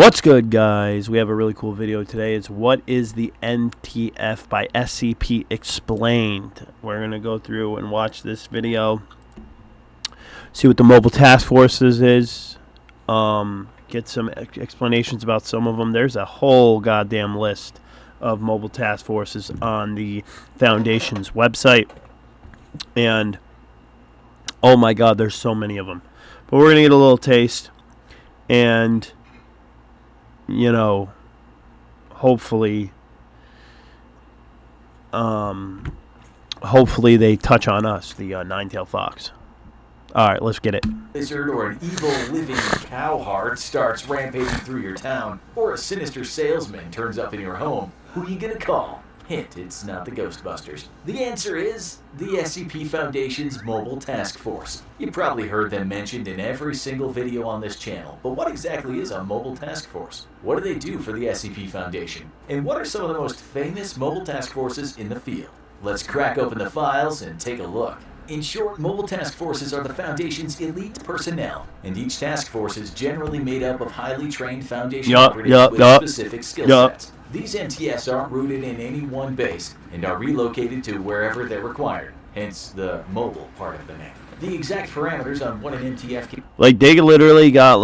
What's good, guys? We have a really cool video today. It's what is the MTF by SCP Explained. We're going to go through and watch this video, see what the Mobile Task Forces is, get some explanations about some of them. There's a whole goddamn list of Mobile Task Forces on the Foundation's website, and oh my god, there's so many of them. But we're going to get a little taste, and you know, hopefully they touch on us, the Nine-Tailed Fox. Alright, let's get it. Lizard or an evil living cowhard starts rampaging through your town, or a sinister salesman turns up in your home, who are you gonna call? Hint, it's not the Ghostbusters. The answer is the SCP Foundation's Mobile Task Force. You probably heard them mentioned in every single video on this channel, but what exactly is a Mobile Task Force? What do they do for the SCP Foundation? And what are some of the most famous Mobile Task Forces in the field? Let's crack open the files and take a look. In short, Mobile Task Forces are the Foundation's elite personnel, and each task force is generally made up of highly trained Foundation operatives with specific skill sets. These MTFs aren't rooted in any one base and are relocated to wherever they're required, hence the mobile part of the name. The exact parameters on what an MTF can... Like, they literally got,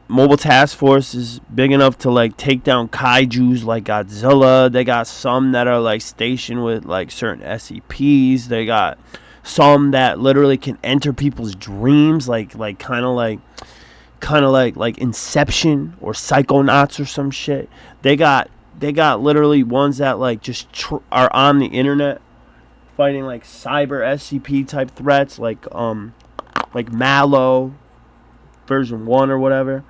Mobile Task Force is big enough to, take down kaijus like Godzilla. They got some that are, stationed with, certain SCPs. They got some that literally can enter people's dreams, kind of like Inception or Psychonauts or some shit. They got literally ones that just are on the internet fighting cyber SCP type threats, like Mallow version 1 or whatever.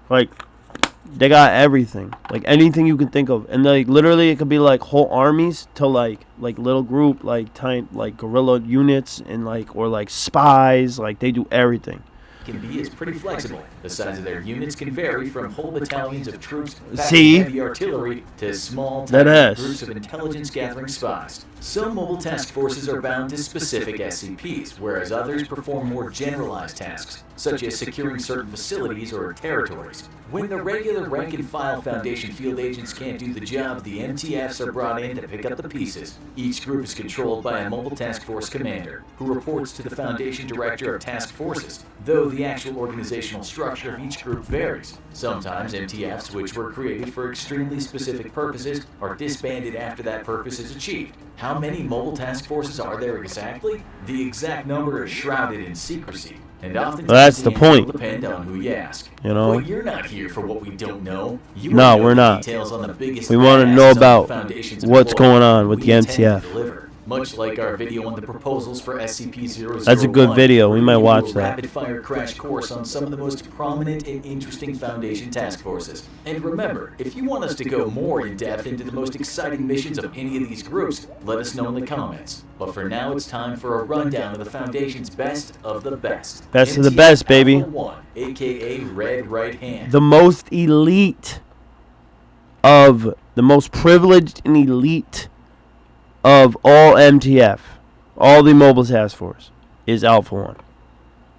They got everything, anything you can think of, and literally it could be whole armies to little group guerrilla units and or spies. They do everything. Can be is pretty flexible. The size of their units can vary from whole battalions of troops, heavy artillery, to small groups of intelligence-gathering spies. Some mobile task forces are bound to specific SCPs, whereas others perform more generalized tasks, such as securing certain facilities or territories. When the regular rank-and-file Foundation field agents can't do the job, the MTFs are brought in to pick up the pieces. Each group is controlled by a Mobile Task Force commander, who reports to the Foundation Director of Task Forces, though the actual organizational structure of each group varies. Sometimes MTFs, which were created for extremely specific purposes, are disbanded after that purpose is achieved. How many Mobile Task Forces are there exactly? The exact number is shrouded in secrecy, and often that's the point. Depend on who you ask. You know, but you're not here for what we don't know. No, we're not. We want to know about what's going on with the MTF. Much like our video on the proposals for SCP-001. That's a good video. We might watch that. Rapid-fire crash course on some of the most prominent and interesting Foundation task forces. And remember, if you want us to go more in-depth into the most exciting missions of any of these groups, let us know in the comments. But for now, it's time for a rundown of the Foundation's best of the best. Best of the best, baby. Alpha 1, a.k.a. Red Right Hand. The most elite of the most privileged and elite of all MTF, all the Mobile Task Force, is Alpha 1.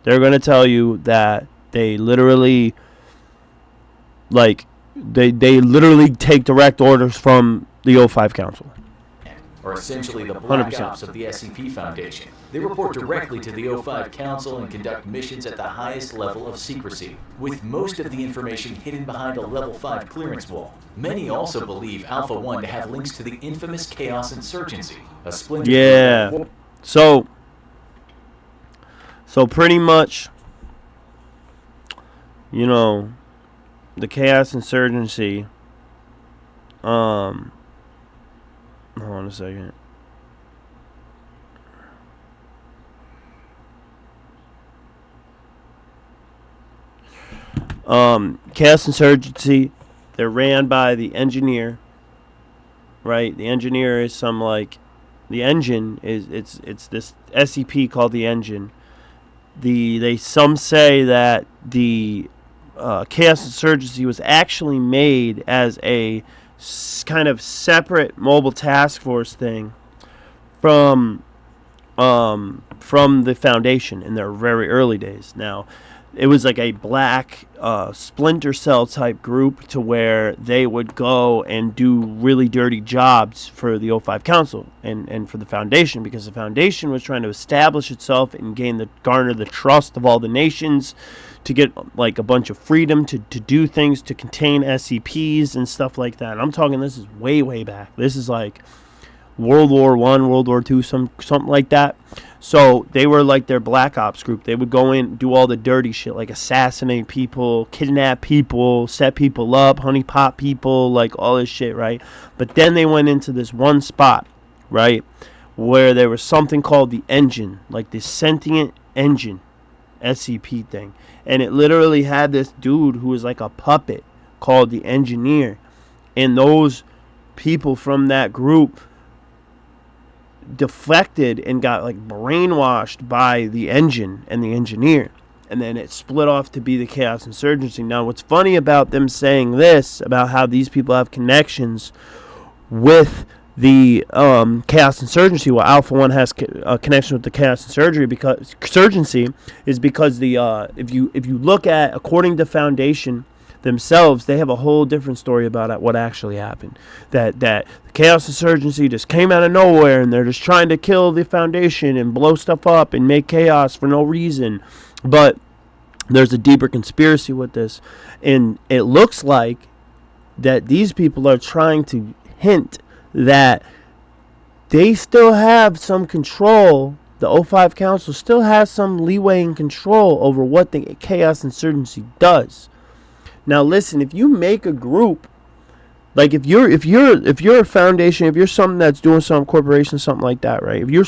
They're going to tell you that they literally, they literally take direct orders from the O5 Council. Are essentially the black ops of the SCP Foundation. They report directly to the O5 Council and conduct missions at the highest level of secrecy, with most of the information hidden behind a level 5 clearance wall. Many also believe Alpha 1 to have links to the infamous Chaos Insurgency, a splinter. Yeah. So pretty much, you know, the Chaos Insurgency, hold on a second. Chaos Insurgency, they're ran by the engineer, right? The engineer is the engine is it's this SCP called the engine. Some say that the Chaos Insurgency was actually made as a kind of separate Mobile Task Force thing from the Foundation in their very early days. Now, it was like a black splinter cell type group to where they would go and do really dirty jobs for the O5 Council and for the foundation, because the foundation was trying to establish itself and garner the trust of all the nations to get like a bunch of freedom to do things, to contain SCPs and stuff like that. I'm talking, this is way back. This is like World War I, World War II, something like that. So they were like their black ops group. They would go in, do all the dirty shit, like assassinate people, kidnap people, set people up, honeypot people, like all this shit, right? But then they went into this one spot, right, where there was something called the engine, like this sentient engine, SCP thing. And it literally had this dude who was like a puppet called the engineer. And those people from that group deflected and got like brainwashed by the engine and the engineer, and then it split off to be the Chaos Insurgency. Now what's funny about them saying this, about how these people have connections with the Chaos Insurgency, well, Alpha 1 has a connection with the Chaos Insurgency, is because the if you look at, according to Foundation themselves, they have a whole different story about what actually happened. That the Chaos Insurgency just came out of nowhere, and they're just trying to kill the Foundation and blow stuff up and make chaos for no reason. But there's a deeper conspiracy with this, and it looks like that these people are trying to hint that they still have some control. The O5 Council still has some leeway and control over what the Chaos Insurgency does. Now listen, if you make a group, like if you're a foundation, if you're something that's doing some corporation, something like that, right? If you're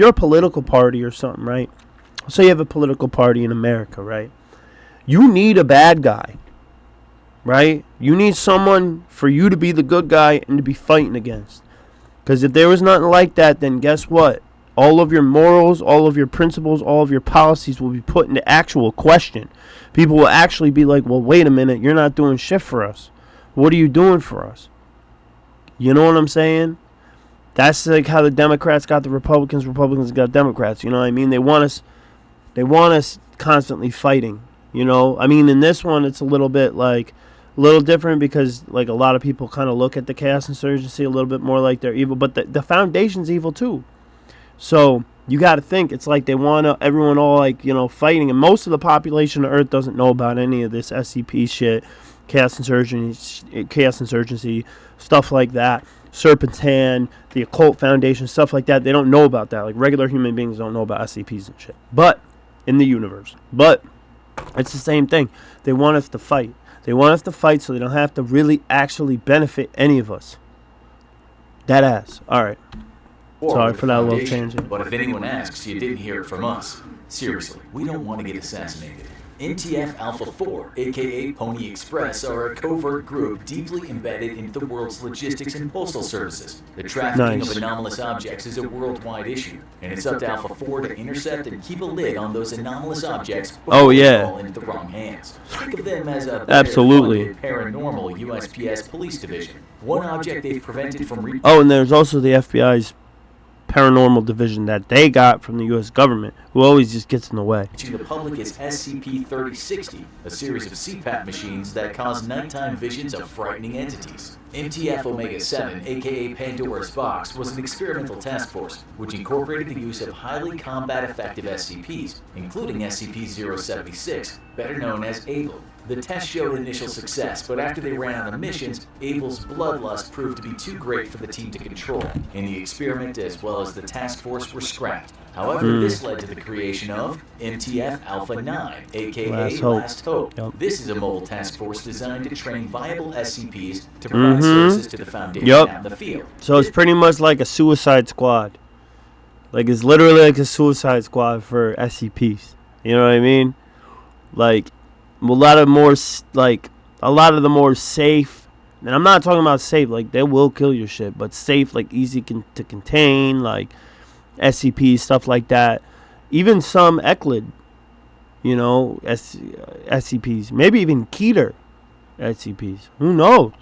a political party or something, right? Say you have a political party in America, right? You need a bad guy, right? You need someone for you to be the good guy and to be fighting against. Because if there was nothing like that, then guess what? All of your morals, all of your principles, all of your policies will be put into actual question. People will actually be like, well, wait a minute, you're not doing shit for us. What are you doing for us? You know what I'm saying? That's like how the Democrats got the Republicans, Republicans got Democrats. You know what I mean? They want us constantly fighting. You know? I mean, in this one, it's a little bit like, a little different, because like a lot of people kind of look at the Chaos Insurgency a little bit more like they're evil, but the Foundation's evil too. So you got to think, it's like they want everyone all like, you know, fighting, and most of the population of Earth doesn't know about any of this SCP shit, Chaos Insurgency, stuff like that, Serpent's Hand, the Occult Foundation, stuff like that. They don't know about that. Like regular human beings don't know about SCPs and shit. But in the universe, but it's the same thing. They want us to fight. They want us to fight so they don't have to really actually benefit any of us. That ass. All right. Sorry for that little tangent. But if anyone asks, you didn't hear it from us. Seriously, we don't want to get assassinated. NTF Alpha 4, aka Pony Express, are a covert group deeply embedded into the world's logistics and postal services. The trafficking of anomalous objects is a worldwide issue, and it's up to Alpha 4 to intercept and keep a lid on those anomalous objects before they fall into the wrong hands. Think of them as a paranormal USPS police division. One object they've prevented from and there's also the FBI's paranormal division that they got from the U.S. government, who always just gets in the way. To the public is SCP-3060, a series of CPAP machines that cause nighttime visions of frightening entities. MTF Omega-7, aka Pandora's Box, was an experimental task force which incorporated the use of highly combat-effective SCPs, including SCP-076, better known as Able. The test showed initial success, but after they ran out of missions, Abel's bloodlust proved to be too great for the team to control, and the experiment as well as the task force were scrapped. However, this led to the creation of MTF Alpha 9, aka Last Hope. This is a mobile task force designed to train viable SCPs to provide services to the Foundation out in the field. So it's pretty much like a suicide squad. Like, it's literally like a suicide squad for SCPs. You know what I mean? Like, a lot of the more safe, and I'm not talking about safe, like they will kill your shit, but safe, like easy to contain, like SCP, stuff like that. Even some Eclid, you know, SCPs, maybe even Keter SCPs. Who knows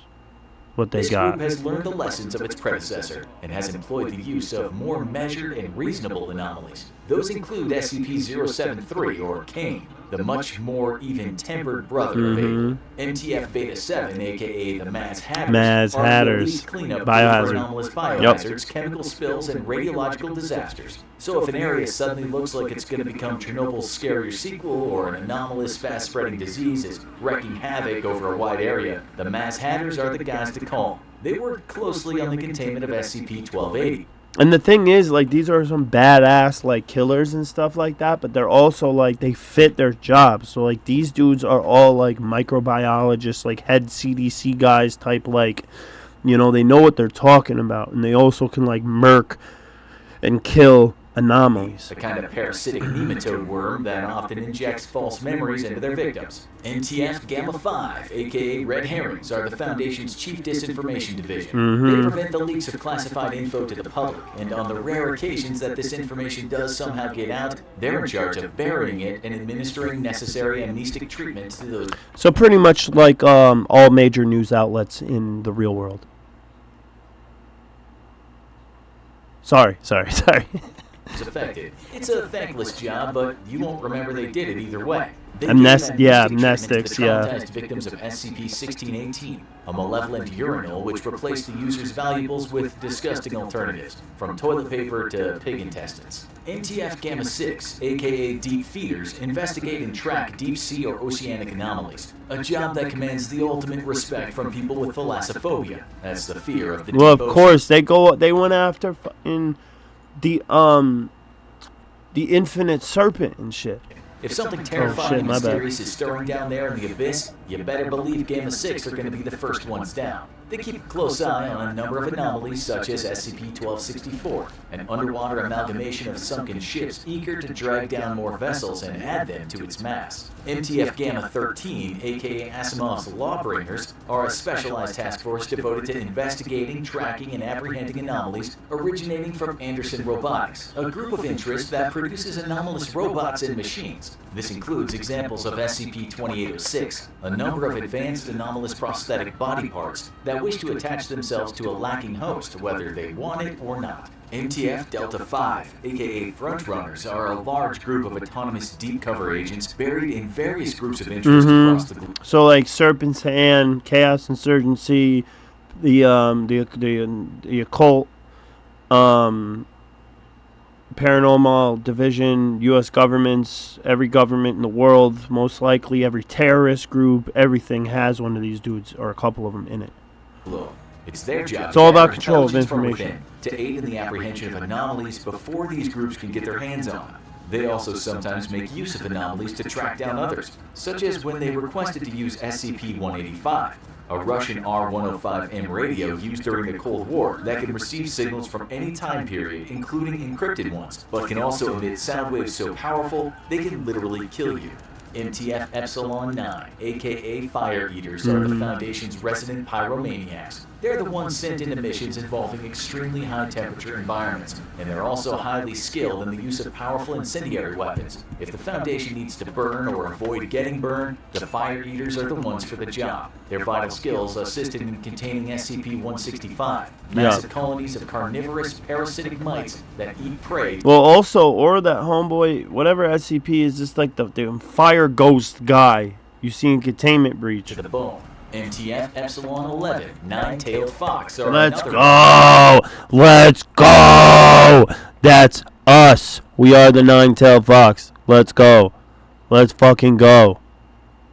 what they got? This group has learned the lessons of its predecessor and has employed the use of more measured and reasonable anomalies. Those include SCP-073, or Kane, the much more even-tempered brother of Able. MTF Beta 7, aka the Maz Hatters, are the elite cleanup for anomalous biohazards, chemical spills, and radiological disasters. So if an area suddenly looks like it's going to become Chernobyl's scarier sequel, or an anomalous fast-spreading disease is wreaking havoc over a wide area, the Maz Hatters are the guys to call. They work closely on the containment of SCP-1280. And the thing is, like, these are some badass, like, killers and stuff like that, but they're also, like, they fit their jobs. So, like, these dudes are all, like, microbiologists, like, head CDC guys type, like, you know, they know what they're talking about. And they also can, like, murk and kill anomalies. The kind of parasitic nematode worm that often injects false memories into their victims. NTF Gamma 5, aka Red Herrings, are the Foundation's chief disinformation division. They prevent the leaks of classified info to the public, and on the rare occasions that this information does somehow get out, they're in charge of burying it and administering necessary amnestic treatment to those. So pretty much like all major news outlets in the real world. Sorry. Affected. It's a thankless job, but you won't remember they did it either way. Amnestics, traumatized victims of SCP-1618, a malevolent urinal which replaced the user's valuables with disgusting alternatives, from toilet paper to pig intestines. NTF Gamma 6, aka Deep Feeders, investigate and track deep sea or oceanic anomalies, a job that commands the ultimate respect from people with thalassophobia. That's the fear of the deep ocean. Well, of course, they went after the infinite serpent and shit. If something terrifying and mysterious is stirring down there in the abyss, you better believe Gamma 6 are going to be the first ones down. They keep a close eye on a number of anomalies such as SCP-1264, an underwater amalgamation of sunken ships eager to drag down more vessels and add them to its mass. MTF Gamma 13, aka Asimov's Lawbringers, are a specialized task force devoted to investigating, tracking, and apprehending anomalies originating from Anderson Robotics, a group of interest that produces anomalous robots and machines. This includes examples of SCP-2806, a number of advanced anomalous prosthetic body parts that wish to attach themselves to a lacking host, whether they want it or not. MTF Delta 5, aka Frontrunners, are a large group of autonomous deep cover agents buried in various groups of interest across the globe. So like Serpent's Hand, Chaos Insurgency, the occult, paranormal division, U.S. governments, every government in the world, most likely every terrorist group, everything has one of these dudes or a couple of them in it. It's their job. It's all about control of information. To aid in the apprehension of anomalies before these groups can get their hands on them. They also sometimes make use of anomalies to track down others, such as when they requested to use SCP-185, a Russian R-105M radio used during the Cold War that can receive signals from any time period, including encrypted ones, but can also emit sound waves so powerful they can literally kill you. MTF Epsilon 9, aka Fire Eaters, are the Foundation's resident pyromaniacs. They're the ones sent into missions involving extremely high-temperature environments, and they're also highly skilled in the use of powerful incendiary weapons. If the Foundation needs to burn or avoid getting burned, the Fire Eaters are the ones for the job. Their vital skills assisted in containing SCP-165, massive colonies of carnivorous parasitic mites that eat prey. Well, also, or that homeboy, whatever SCP is, just like the fire ghost guy you see in Containment Breach. To the bone. MTF Epsilon 11, Nine-Tailed Fox. Let's go! Let's go! That's us. We are the Nine-Tailed Fox. Let's go. Let's fucking go.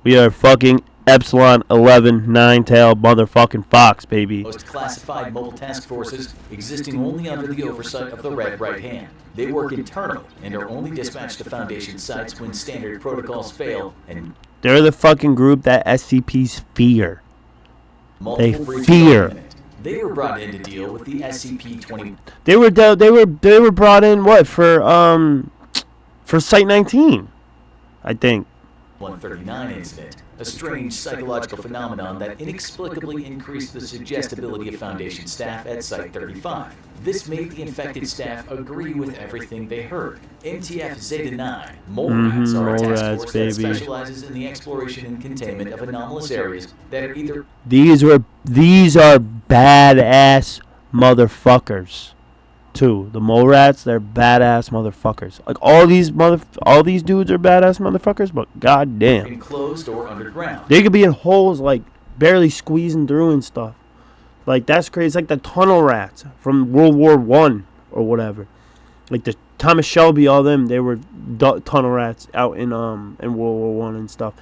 We are fucking Epsilon 11 Nine-Tailed motherfucking Fox, baby. Most classified mobile task forces existing only under the oversight of the Red Right Hand. They work internally and are only dispatched to Foundation sites when standard protocols fail and they're the fucking group that SCPs fear. They fear. They were brought in to deal with the SCP-20. They were brought in what for Site 19, I think. 139 incident, a strange psychological phenomenon that inexplicably increased the suggestibility of Foundation staff at Site 35. This made the infected staff agree with everything they heard. MTF Zeta-9, Mole Rats, are a task force that specializes in the exploration and containment of anomalous areas that are either... These are badass motherfuckers. too. The mole rats, they're badass motherfuckers. Like all these dudes are badass motherfuckers, but goddamn, enclosed or underground. they could be in holes like barely squeezing through and stuff. Like that's crazy. It's like the tunnel rats from World War One or whatever. Like the Thomas Shelby, all them, they were tunnel rats out in World War One and stuff.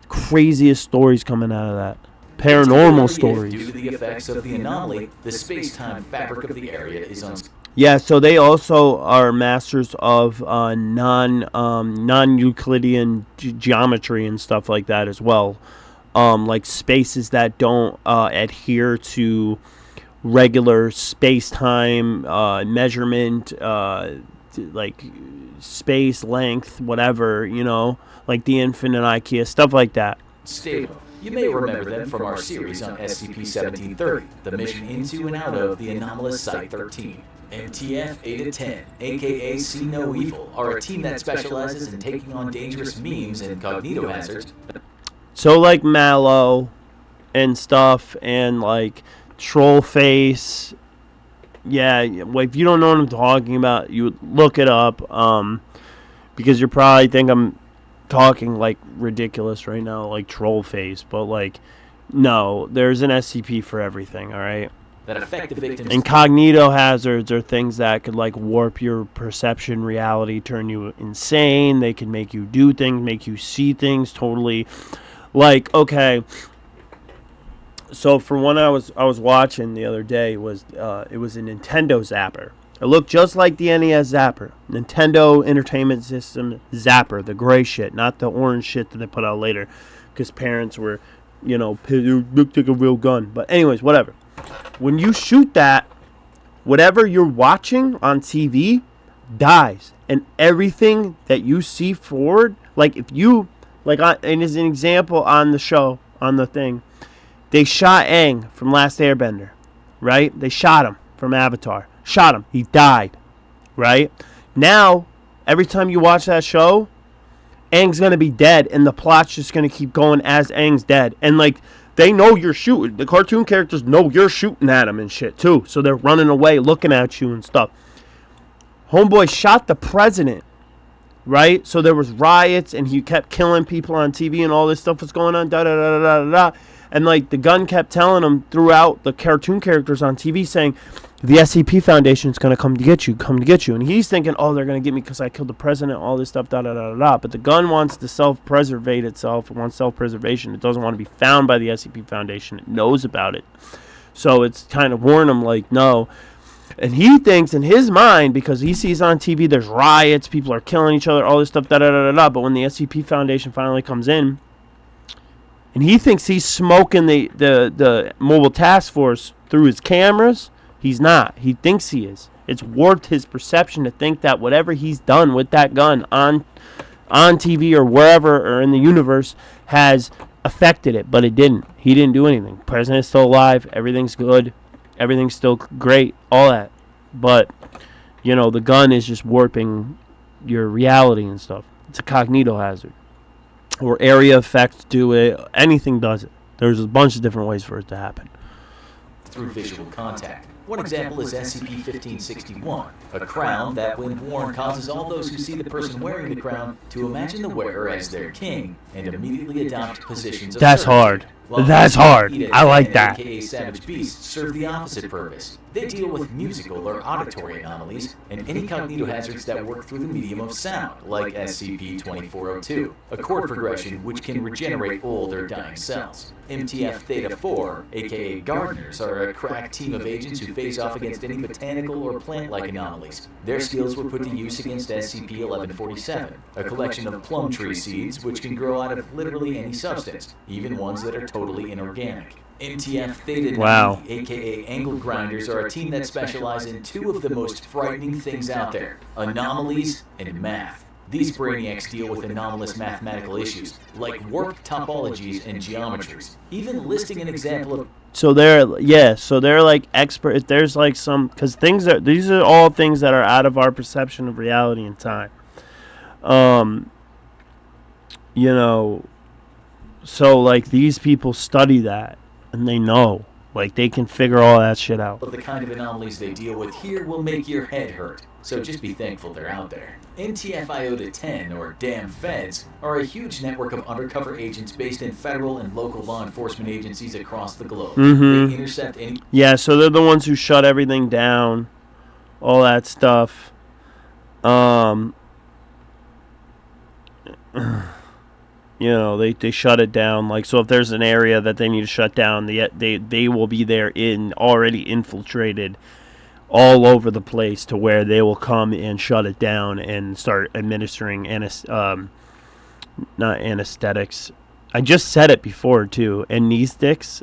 Craziest stories coming out of that. Paranormal stories. Due to the effects of the anomaly, the space-time fabric of the area is Yeah, so they also are masters of non-Euclidean geometry and stuff like that as well. Like spaces that don't adhere to regular space-time measurement, like space length, whatever, you know, like the infinite IKEA, stuff like that. stable. You may remember them from our series on SCP-1730, the mission into and out of the anomalous Site-13. MTF 8-10, aka See No Evil, are a team that specializes in taking on dangerous memes and cognitohazards. So like Mallow and stuff, and like Trollface. Yeah, if you don't know what I'm talking about, you would look it up, because you probably think I'm talking like ridiculous right now, like Trollface, but like, no, there's an SCP for everything, all right? That affect the victims. Incognito hazards are things that could like warp your perception, reality, turn you insane. They can make you do things, make you see things totally. Like, okay, so for one I was watching the other day was it was a Nintendo Zapper. It looked just like the NES Zapper, Nintendo Entertainment System Zapper, the gray shit, not the orange shit that they put out later, because parents were, you know, it looked like a real gun. But anyways, whatever. When you shoot that, whatever you're watching on TV dies, and everything that you see forward, like if you, like, and as an example on the show, on the thing, they shot Aang from Last Airbender, right? They shot him from Avatar. Shot him. He died, right? Now, every time you watch that show, Aang's going to be dead, and the plot's just going to keep going as Aang's dead. And, like, they know you're shooting. The cartoon characters know you're shooting at them and shit, too. So they're running away, looking at you and stuff. Homeboy shot the president, right? So there was riots, and he kept killing people on TV, and all this stuff was going on, da-da-da-da-da-da. And, like, the gun kept telling him throughout the cartoon characters on TV saying, the SCP Foundation is going to come to get you. And he's thinking, oh, they're going to get me because I killed the president, all this stuff, da-da-da-da-da. But the gun wants to self-preservate itself. It wants self-preservation. It doesn't want to be found by the SCP Foundation. It knows about it. So it's kind of warning him, like, no. And he thinks in his mind, because he sees on TV there's riots, people are killing each other, all this stuff, da-da-da-da-da. But when the SCP Foundation finally comes in, and he thinks he's smoking the mobile task force through his cameras, he's not. He thinks he is. It's warped his perception to think that whatever he's done with that gun on TV or wherever or in the universe has affected it, but it didn't. He didn't do anything. The president's still alive. Everything's good. Everything's still great. All that. But, you know, the gun is just warping your reality and stuff. It's a cognitohazard. Or area effects do it. Anything does it. There's a bunch of different ways for it to happen. Through visual contact. One example is SCP-1561, a crown that, when worn, causes all those who see the person wearing the crown to imagine the wearer as their king and immediately adopt positions of That's servitude. hard. That's hard. I like that. AKA Savage Beasts serve the opposite purpose. They deal with musical or auditory anomalies and any cognitohazards that work through the medium of sound, like SCP-2402, a chord progression which can regenerate old or dying cells. MTF Theta-4, aka Gardeners, are a crack team of agents who face off against any botanical or plant-like anomalies. Their skills were put to use against SCP-1147, a collection of plum tree seeds which can grow out of literally any substance, even ones that are totally inorganic. MTF Theta 90, Wow. aka Angle Grinders, are a team that specialize in two of the most frightening things out there, anomalies and math. These brainiacs deal with anomalous mathematical issues, like warped topologies and geometries, even listing an example of... So they're like expert. There's like some, because these are all things that are out of our perception of reality and time. You know, so like these people study that, and they know, Like, they can figure all that shit out. But the kind of anomalies they deal with here will make your head hurt, so just be thankful they're out there. MTF Iota 10, or Damn Feds, are a huge network of undercover agents based in federal and local law enforcement agencies across the globe. They intercept any... Yeah, so they're the ones who shut everything down, all that stuff. You know, they shut it down. Like, so if there's an area that they need to shut down, they will be there already infiltrated all over the place to where they will come and shut it down and start administering not anesthetics. I just said it before too, anesthetics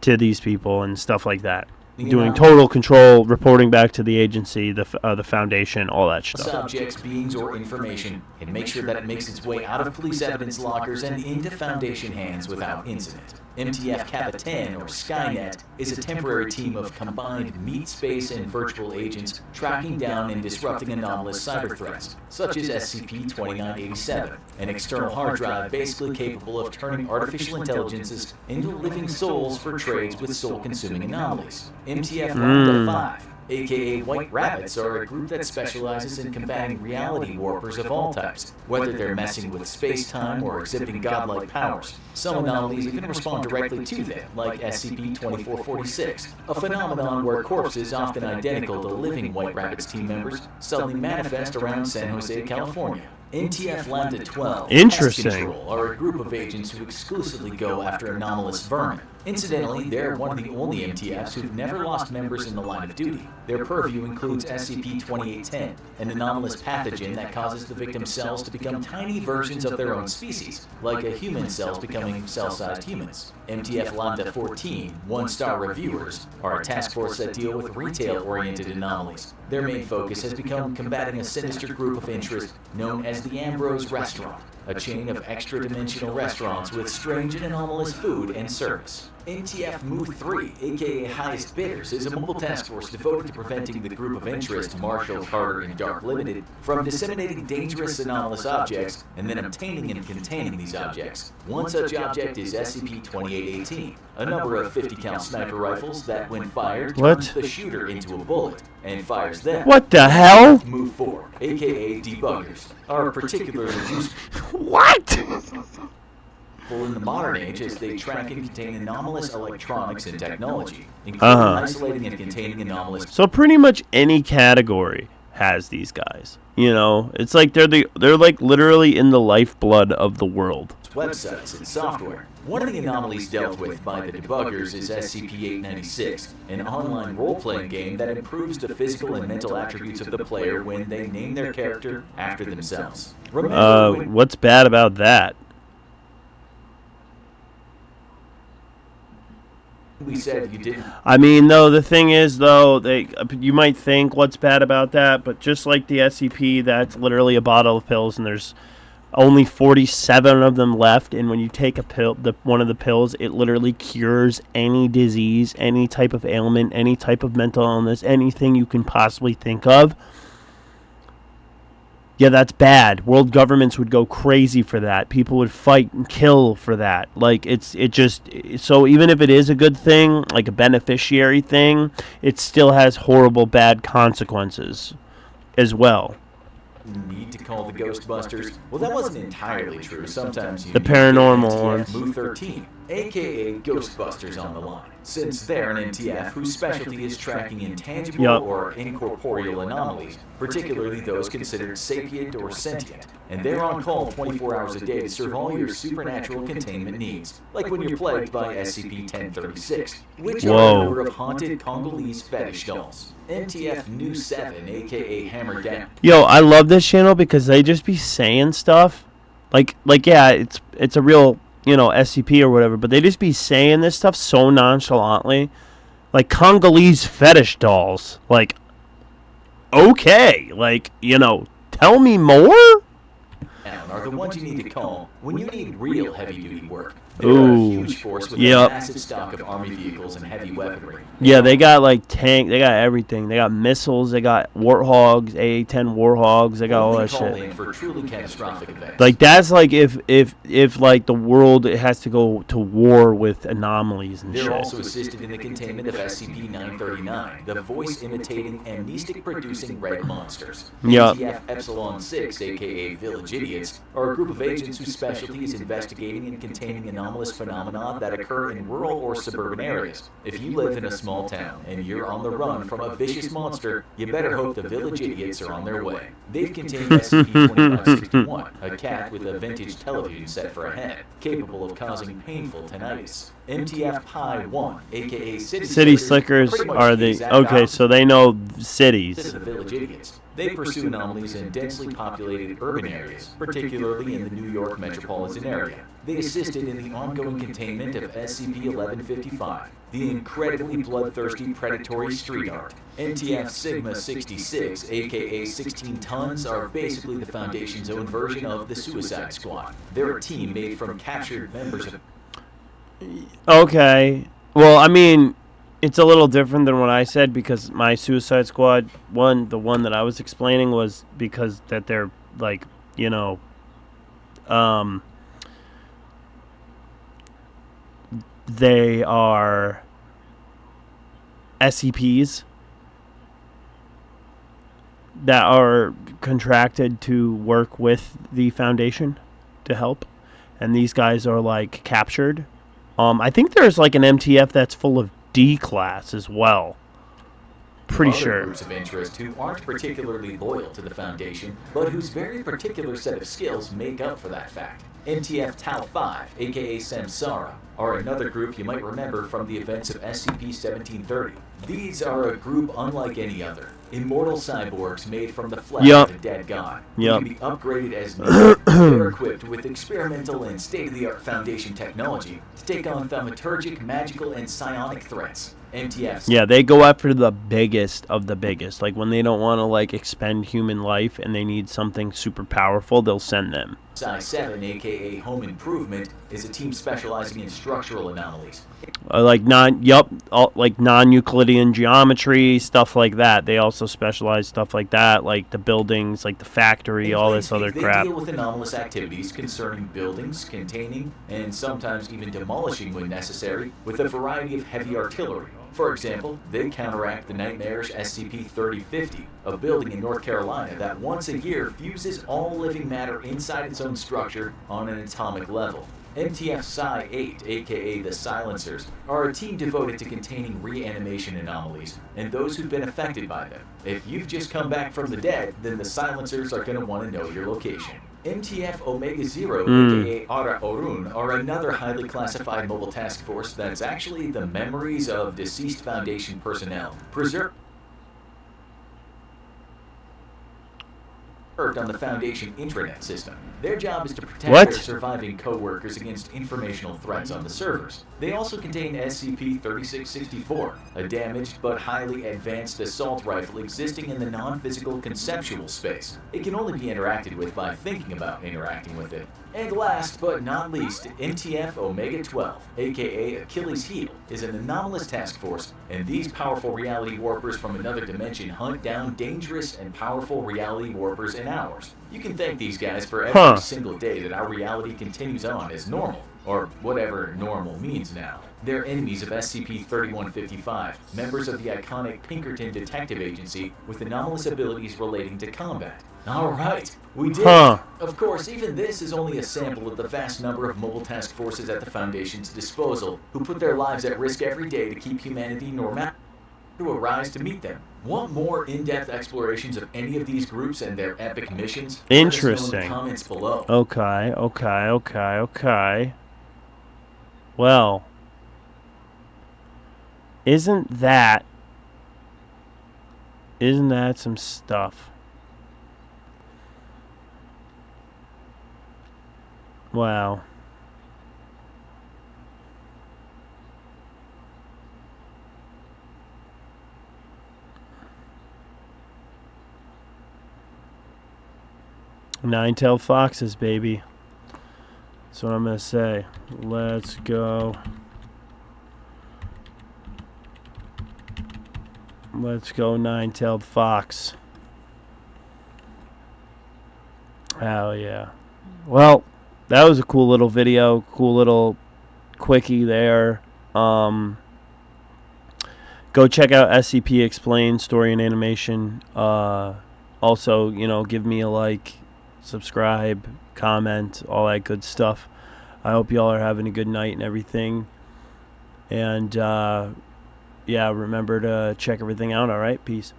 to these people and stuff like that. Doing total control, reporting back to the agency, the foundation, all that stuff. Subjects, beings, or information, and make sure that it makes its way out of police evidence lockers and into Foundation hands without incident. MTF Kappa 10, or Skynet, is a temporary team of combined meat, space, and virtual agents tracking down and disrupting anomalous cyber threats, such as SCP-2987, an external hard drive basically capable of turning artificial intelligences into living souls for trades with soul-consuming anomalies. MTF Lambda 5, aka White Rabbits, are a group that specializes in combating reality warpers of all types, whether they're messing with space-time or exhibiting godlike powers. Some anomalies even respond directly to them, like SCP-2446, a phenomenon where corpses often identical to living White Rabbits team members suddenly manifest around San Jose, California. MTF Lambda 12 Interesting. Pest Control are a group of agents who exclusively go after anomalous vermin. Incidentally, they're one of the only MTFs who've never lost members in the line of duty. Their purview includes SCP-2810, an anomalous pathogen that causes the victim's cells to become tiny versions of their own species, like a human cells becoming cell-sized humans. MTF Lambda 14, one-star reviewers, are a task force that deal with retail-oriented anomalies. Their main focus has become combating a sinister group of interest known as the Ambrose Restaurant, a chain of extra-dimensional restaurants with strange and anomalous food and service. MTF Muth 3, aka Highest Bidders, is a mobile task force devoted to preventing the group of interest, Marshall, Carter, and Dark Limited, from disseminating dangerous anomalous objects and then obtaining and containing these objects. One such object is SCP-2818, a number of 50-cal sniper rifles that, when fired, turns the shooter into a bullet and fires them. What the hell? Muth 4, aka Debuggers, are particularly useful. What? In the modern age, as they track and contain anomalous electronics and technology, including isolating and containing anomalous. So pretty much any category has these guys. You know, it's like they're like literally in the lifeblood of the world. Websites and software. One of the anomalies dealt with by the debuggers is SCP-896, an online role-playing game that improves the physical and mental attributes of the player when they name their character after themselves. What's bad about that? We said you didn't. I mean, though, the thing is, though, you might think what's bad about that, but just like the SCP, that's literally a bottle of pills, and there's only 47 of them left. And when you take a pill, one of the pills, it literally cures any disease, any type of ailment, any type of mental illness, anything you can possibly think of. Yeah, that's bad. World governments would go crazy for that. People would fight and kill for that. Like, so even if it is a good thing, like a beneficiary thing, it still has horrible, bad consequences as well. Need to call the Ghostbusters? Well, that wasn't entirely true. Sometimes you the paranormal ones. Muth 13, aka Ghostbusters on the line, since they're an MTF whose specialty is tracking intangible or incorporeal anomalies, particularly those considered sapient or sentient, and they're on call 24 hours a day to serve all your supernatural containment needs, like when you're plagued by SCP-1036, which are a number of haunted Congolese fetish dolls. MTF New 7, aka Hammer Down. Yo, I love this channel because they just be saying stuff, like yeah, it's a real, you know, SCP or whatever, but they just be saying this stuff so nonchalantly, like Congolese fetish dolls. Like, okay, like, you know, tell me more. Are the ones you need to call when you need real heavy-duty work. They're a Ooh. huge force with Yep. a massive stock of army vehicles and heavy weaponry. Yeah, they got like tank. They got everything. They got missiles. They got Warthogs, AA-10 Warthogs. They got all Only that call shit. in for truly catastrophic events. Like that's like if like the world has to go to war with anomalies and They're shit. also assisted in the containment of SCP-939, the voice-imitating, amnestic-producing red monsters. Yup. ATF Epsilon 6, aka Village Idiots, are a group of agents whose specialty is investigating and containing anomalous phenomena that occur in rural or suburban areas. If you live in a small town and you're on the run from a vicious monster, you better hope the Village Idiots are on their way. They've contained SCP-2561, a cat with a vintage television set for a head, capable of causing painful tinnitus. MTF Pi 1, aka City Slickers pretty much are the exact okay, opposite so they know to cities. the Village Idiots. They pursue anomalies in densely populated urban areas, particularly in the New York metropolitan area. They assisted in the ongoing containment of SCP-1155, the incredibly bloodthirsty predatory street art. NTF Sigma 66, aka 16 Tons, are basically the Foundation's own version of the Suicide Squad. They're a team made from captured members of... Okay. Well, I mean, it's a little different than what I said because my Suicide Squad the one that I was explaining was because that they're like, you know, they are SCPs that are contracted to work with the Foundation to help, and these guys are like captured. I think there's like an MTF that's full of D class as well. Pretty other sure. groups of interest who aren't particularly loyal to the Foundation, but whose very particular set of skills make up for that fact. MTF Tau 5, aka Samsara, are another group you might remember from the events of SCP-1730. These are a group unlike any other. Immortal cyborgs made from the flesh Yup. of a dead god, Yup. who can be upgraded as needed. They're equipped with experimental and state-of-the-art Foundation technology to take on thaumaturgic, magical, and psionic threats. MTFs. Yeah, they go after the biggest of the biggest. Like when they don't want to like expend human life and they need something super powerful, they'll send them. Psi-7, aka Home Improvement, is a team specializing in structural anomalies. Like non-Euclidean geometry, stuff like that. They also specialize stuff like that, like the buildings, like the factory, In all plain this other speak, crap. They deal with anomalous activities concerning buildings, containing, and sometimes even demolishing when necessary, with a variety of heavy artillery. For example, they counteract the nightmarish SCP-3050, a building in North Carolina that once a year fuses all living matter inside its own structure on an atomic level. MTF Psi-8, aka the Silencers, are a team devoted to containing reanimation anomalies and those who've been affected by them. If you've just come back from the dead, then the Silencers are going to want to know your location. MTF Omega Zero, aka Ara Orun, are another highly classified mobile task force that's actually the memories of deceased Foundation personnel, preserved on the Foundation intranet system. Their job is to protect What? their surviving co-workers against informational threats on the servers. They also contain SCP-3664, a damaged but highly advanced assault rifle existing in the non-physical conceptual space. It can only be interacted with by thinking about interacting with it. And last but not least, MTF Omega-12, aka Achilles' Heel, is an anomalous task force, and these powerful reality warpers from another dimension hunt down dangerous and powerful reality warpers in ours. You can thank these guys for every single day that our reality continues on as normal, or whatever normal means now. They're enemies of SCP-3155, members of the iconic Pinkerton Detective Agency with anomalous abilities relating to combat. Alright, we did it. Of course, even this is only a sample of the vast number of mobile task forces at the Foundation's disposal, who put their lives at risk every day to keep humanity normal to arise to meet them. Want more in-depth explorations of any of these groups and their epic missions? Interesting. Let us know in the comments below. Okay. Well, isn't that some stuff? Wow. Nine-tailed foxes, baby. That's what I'm going to say. Let's go. Let's go, Nine-Tailed Fox. Hell yeah. Well, that was a cool little video. Cool little quickie there. Go check out SCP Explained Story and Animation. Also, give me a like, subscribe, comment, all that good stuff. I hope y'all are having a good night and everything. And, yeah, remember to check everything out. All right, peace.